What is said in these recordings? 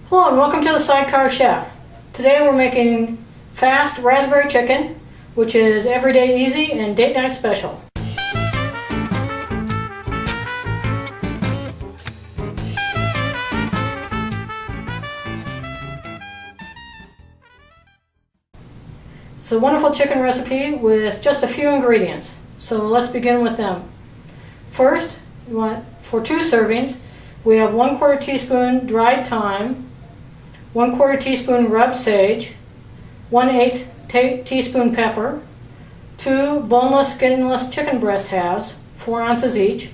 Hello and welcome to the Sidecar Chef. Today we're making fast raspberry chicken, which is everyday easy and date night special. It's a wonderful chicken recipe with just a few ingredients. So let's begin with them. First, for 2 servings, we have 1/4 teaspoon dried thyme, 1/4 teaspoon rubbed sage, 1/8 teaspoon pepper, 2 boneless, skinless chicken breast halves, 4 ounces each,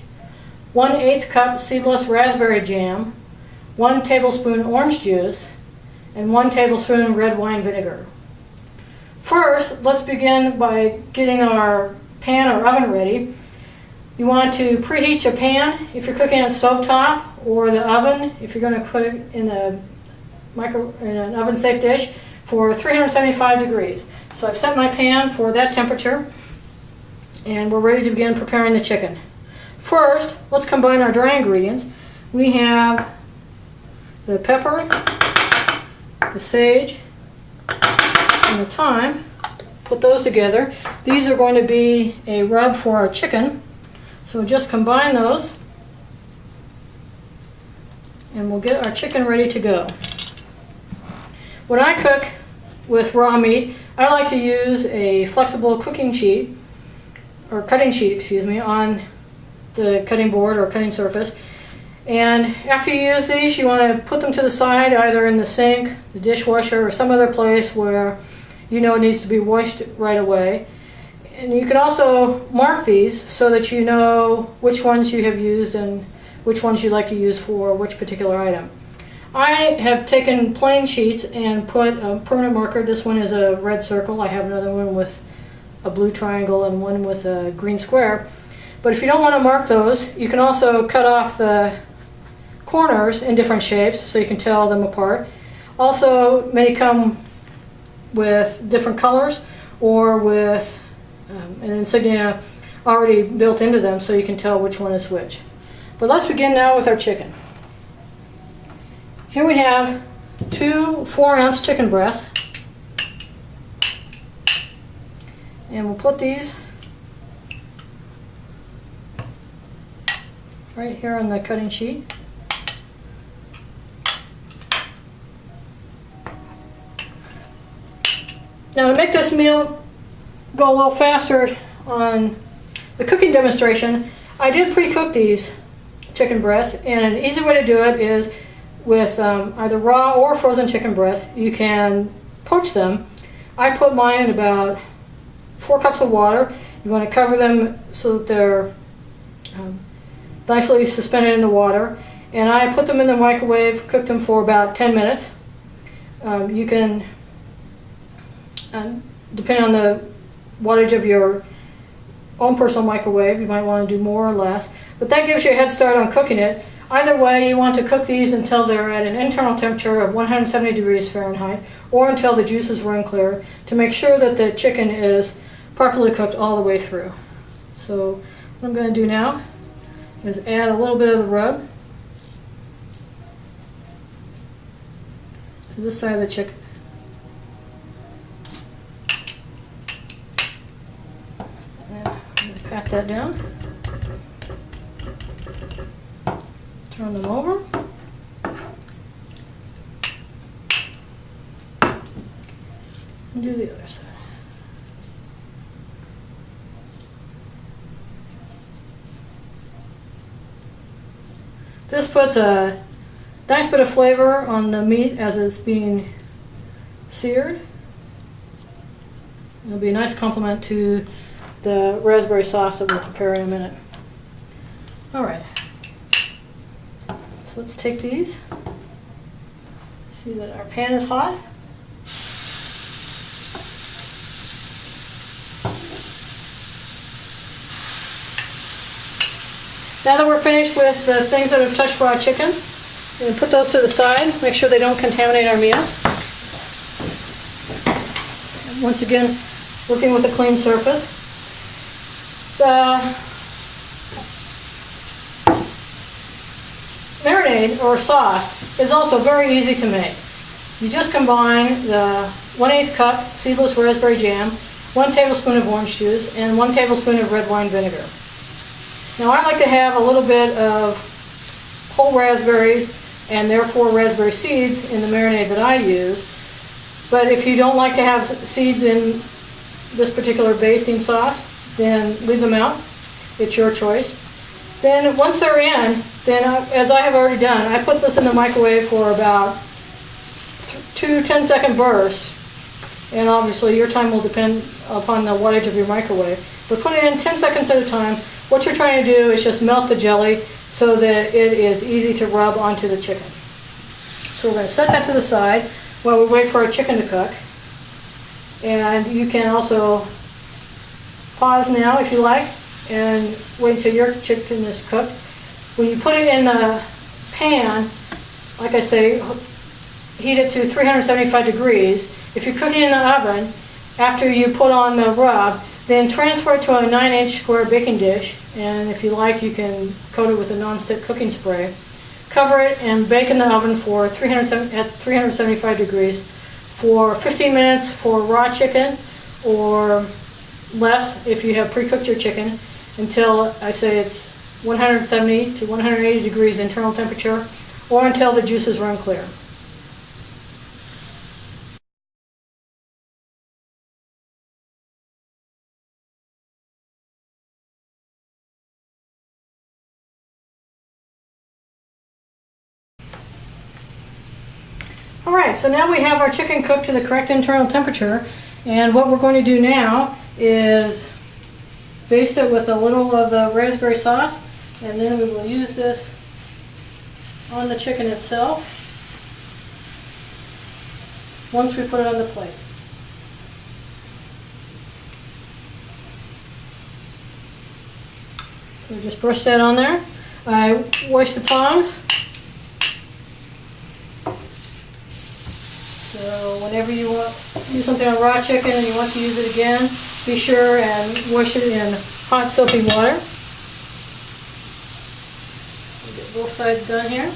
1/8 cup seedless raspberry jam, 1 tablespoon orange juice, and 1 tablespoon red wine vinegar. First, let's begin by getting our pan or oven ready. You want to preheat your pan if you're cooking on stovetop, or the oven if you're going to put it in an oven-safe dish for 375 degrees. So I've set my pan for that temperature, and we're ready to begin preparing the chicken. First, let's combine our dry ingredients. We have the pepper, the sage, and the thyme. Put those together. These are going to be a rub for our chicken. So just combine those, and we'll get our chicken ready to go. When I cook with raw meat, I like to use a flexible cooking sheet, or cutting sheet, excuse me, on the cutting board or cutting surface. And after you use these, you want to put them to the side, either in the sink, the dishwasher, or some other place where you know it needs to be washed right away. And you can also mark these so that you know which ones you have used and which ones you like to use for which particular item. I have taken plain sheets and put a permanent marker. This one is a red circle. I have another one with a blue triangle and one with a green square. But if you don't want to mark those, you can also cut off the corners in different shapes so you can tell them apart. Also, many come with different colors or with an insignia already built into them so you can tell which one is which. But let's begin now with our chicken. Here we have 2 4-ounce chicken breasts, and we'll put these right here on the cutting sheet. Now, to make this meal go a little faster on the cooking demonstration, I did pre-cook these chicken breasts, and an easy way to do it is with either raw or frozen chicken breasts. You can poach them. I put mine in about 4 cups of water. You want to cover them so that they're nicely suspended in the water, and I put them in the microwave, cooked them for about 10 minutes. You can, depending on the wattage of your own personal microwave, you might want to do more or less, but that gives you a head start on cooking it. Either way, you want to cook these until they're at an internal temperature of 170 degrees Fahrenheit, or until the juices run clear, to make sure that the chicken is properly cooked all the way through. So what I'm going to do now is add a little bit of the rub to this side of the chicken. Pat that down, turn them over, and do the other side. This puts a nice bit of flavor on the meat as it's being seared. It'll be a nice complement to the raspberry sauce that we'll prepare in a minute. Alright, so let's take these. See that our pan is hot. Now that we're finished with the things that have touched raw chicken, we're going to put those to the side, make sure they don't contaminate our meal. And once again, working with a clean surface. marinade or sauce is also very easy to make. You just combine the 1/8 cup seedless raspberry jam, 1 tablespoon of orange juice, and 1 tablespoon of red wine vinegar. Now I like to have a little bit of whole raspberries and therefore raspberry seeds in the marinade that I use. But if you don't like to have seeds in this particular basting sauce, then leave them out. It's your choice. Then once they're in, as I have already done, I put this in the microwave for about 2 10-second bursts. And obviously your time will depend upon the wattage of your microwave. But put it in 10 seconds at a time. What you're trying to do is just melt the jelly so that it is easy to rub onto the chicken. So we're going to set that to the side while we wait for our chicken to cook. And you can also pause now if you like and wait until your chicken is cooked. When you put it in the pan, like I say, heat it to 375 degrees. If you're cooking in the oven, after you put on the rub, then transfer it to a 9-inch square baking dish, and if you like, you can coat it with a non-stick cooking spray. Cover it and bake in the oven for at 375 degrees for 15 minutes for raw chicken, or less if you have pre-cooked your chicken, until I say it's 170 to 180 degrees internal temperature, or until the juices run clear. Alright, so now we have our chicken cooked to the correct internal temperature, and what we're going to do now is baste it with a little of the raspberry sauce, and then we will use this on the chicken itself once we put it on the plate. So just brush that on there. I wash the tongs. So whenever you want to use something on raw chicken and you want to use it again, be sure and wash it in hot soapy water. We'll get both sides done here.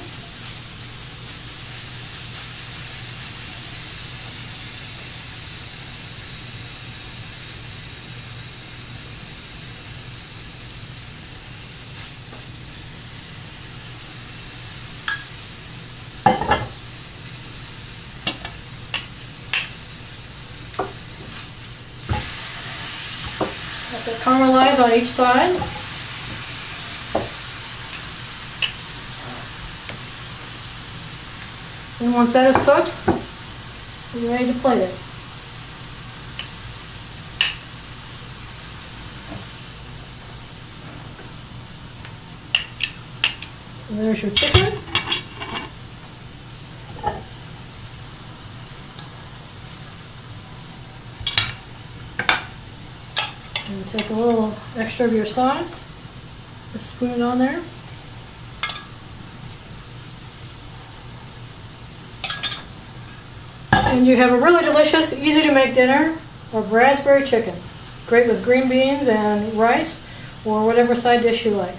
Let it caramelize on each side. And once that is cooked, we're ready to plate it. So there's your chicken. And take a little extra of your sauce, just spoon it on there. And you have a really delicious, easy to make dinner of raspberry chicken. Great with green beans and rice or whatever side dish you like.